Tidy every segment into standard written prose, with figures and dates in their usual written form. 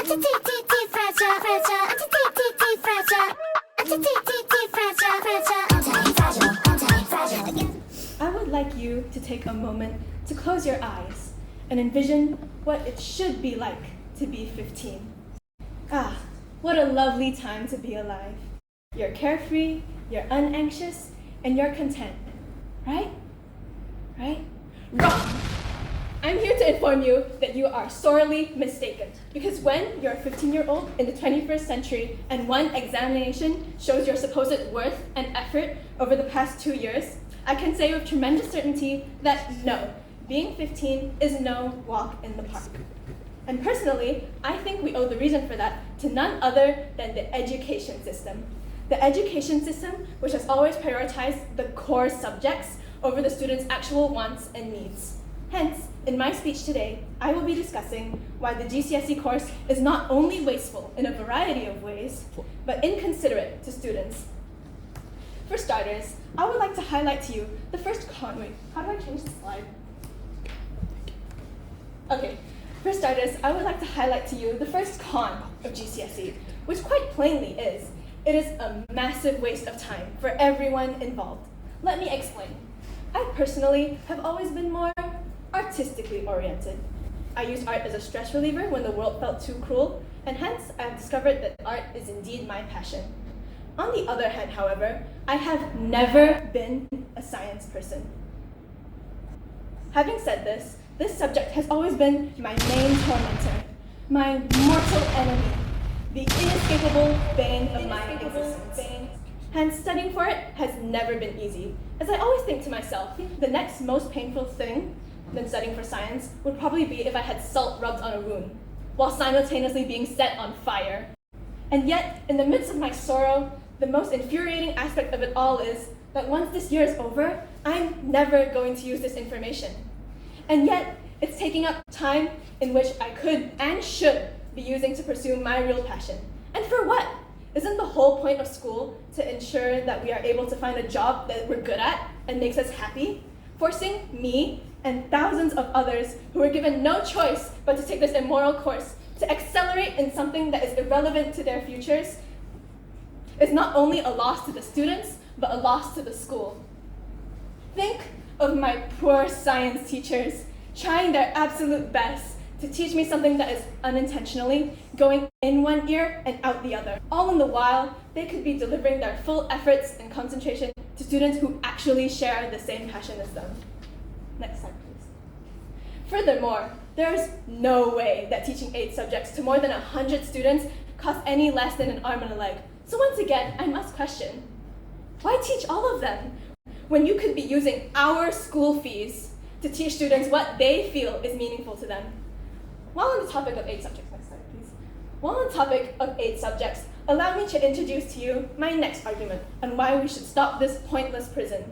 I would like you to take a moment to close your eyes and envision what it should be like to be 15. Ah, what a lovely time to be alive. You're carefree, you're unanxious, and you're content. Right? Right? Wrong! I'm here to inform you that you are sorely mistaken. Because when you're a 15-year-old in the 21st century and one examination shows your supposed worth and effort over the past 2 years, I can say with tremendous certainty that no, being 15 is no walk in the park. And personally, I think we owe the reason for that to none other than the education system. The education system, which has always prioritized the core subjects over the students' actual wants and needs. Hence, in my speech today, I will be discussing why the GCSE course is not only wasteful in a variety of ways, but inconsiderate to students. For starters, I would like to highlight to you the first con. Wait, how do I change the slide? Okay, for starters, I would like to highlight to you the first con of GCSE, which quite plainly is, it is a massive waste of time for everyone involved. Let me explain. I personally have always been more artistically oriented. I used art as a stress reliever when the world felt too cruel, and hence I have discovered that art is indeed my passion. On the other hand, however, I have never been a science person. Having said this, this subject has always been my main tormentor, my mortal enemy, the inescapable bane of my existence. Hence, studying for it has never been easy, as I always think to myself, the next most painful thing than studying for science would probably be if I had salt rubbed on a wound, while simultaneously being set on fire. And yet, in the midst of my sorrow, the most infuriating aspect of it all is that once this year is over, I'm never going to use this information. And yet, it's taking up time in which I could and should be using to pursue my real passion. And for what? Isn't the whole point of school to ensure that we are able to find a job that we're good at and makes us happy? Forcing me and thousands of others who were given no choice but to take this immoral course to accelerate in something that is irrelevant to their futures is not only a loss to the students, but a loss to the school. Think of my poor science teachers trying their absolute best to teach me something that is unintentionally going in one ear and out the other. All in the while, they could be delivering their full efforts and concentration to students who actually share the same passion as them. Next slide, please. Furthermore, there is no way that teaching 8 subjects to more than 100 students costs any less than an arm and a leg. So once again, I must question, why teach all of them when you could be using our school fees to teach students what they feel is meaningful to them? While on the topic of 8 subjects, next slide, please. While on the topic of 8 subjects, allow me to introduce to you my next argument on why we should stop this pointless prison.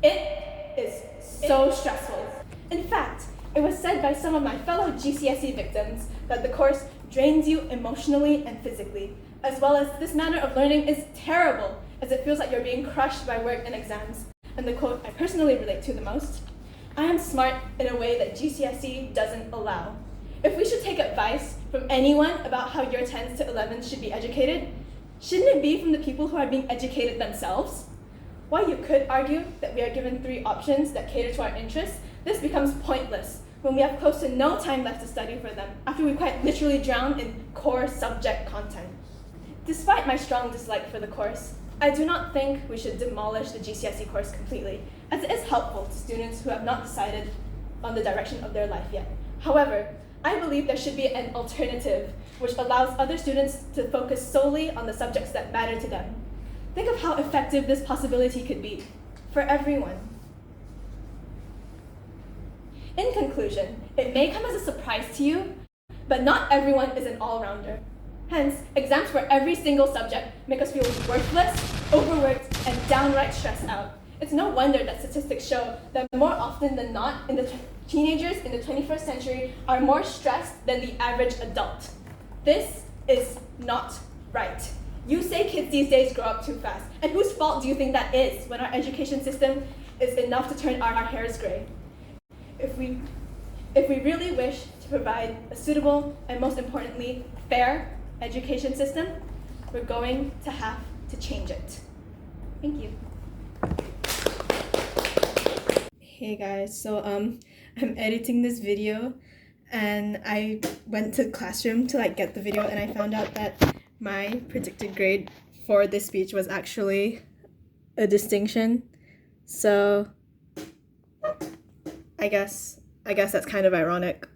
It is so stressful. In fact, it was said by some of my fellow GCSE victims that the course drains you emotionally and physically, as well as this manner of learning is terrible, as it feels like you're being crushed by work and exams. And the quote I personally relate to the most, "I am smart in a way that GCSE doesn't allow." If we should take advice from anyone about how year 10s to 11s should be educated, shouldn't it be from the people who are being educated themselves? While you could argue that we are given 3 options that cater to our interests, this becomes pointless when we have close to no time left to study for them after we quite literally drown in core subject content. Despite my strong dislike for the course, I do not think we should demolish the GCSE course completely, as it is helpful to students who have not decided on the direction of their life yet. However, I believe there should be an alternative which allows other students to focus solely on the subjects that matter to them. Think of how effective this possibility could be for everyone. In conclusion, it may come as a surprise to you, but not everyone is an all-rounder. Hence, exams for every single subject make us feel worthless, overworked, and downright stressed out. It's no wonder that statistics show that more often than not, teenagers in the 21st century are more stressed than the average adult. This is not right. You say kids these days grow up too fast, and whose fault do you think that is when our education system is enough to turn our hairs gray? If we really wish to provide a suitable and most importantly, fair education system, we're going to have to change it. Thank you. Hey guys, so I'm editing this video and I went to the classroom to get the video, and I found out that my predicted grade for this speech was actually a distinction. So I guess that's kind of ironic.